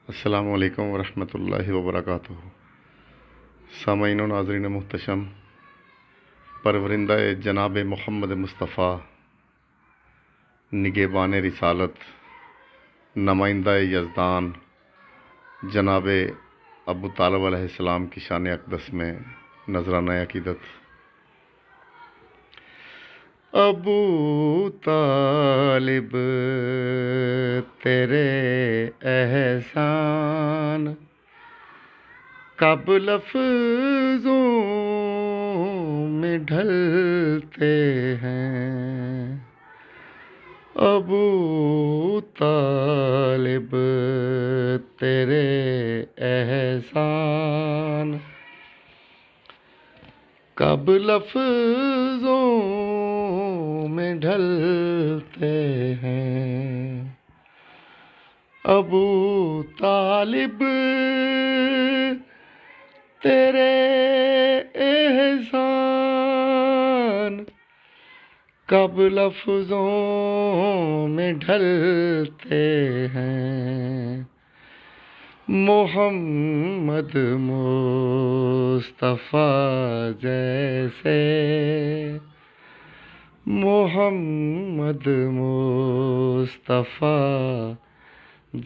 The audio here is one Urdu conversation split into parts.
السلام علیکم ورحمۃ اللہ وبرکاتہ۔ سامعین و ناظرین محتشم، پرورندہ جناب محمد مصطفیٰ، نگہبان رسالت، نمائندہ یزدان جناب ابو طالب علیہ السلام کی شان اقدس میں نذرانہ عقیدت۔ ابو طالب تیرے احسان کب لفظوں میں ڈھلتے ہیں، ابو طالب تیرے احسان کب لفظوں میں ڈھلتے ہیں، ابو طالب تیرے احسان کب لفظوں میں ڈھلتے ہیں، محمد مصطفیٰ جیسے، محمد مصطفیٰ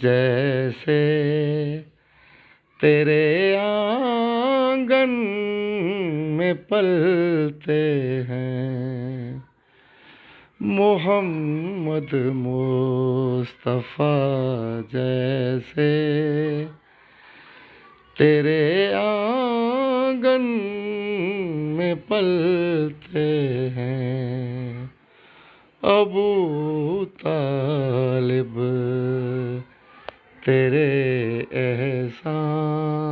جیسے تیرے آنگن میں پلتے ہیں، محمد مصطفیٰ جیسے تیرے آنگن میں پلتے ہیں، ابو طالب تیرے احسان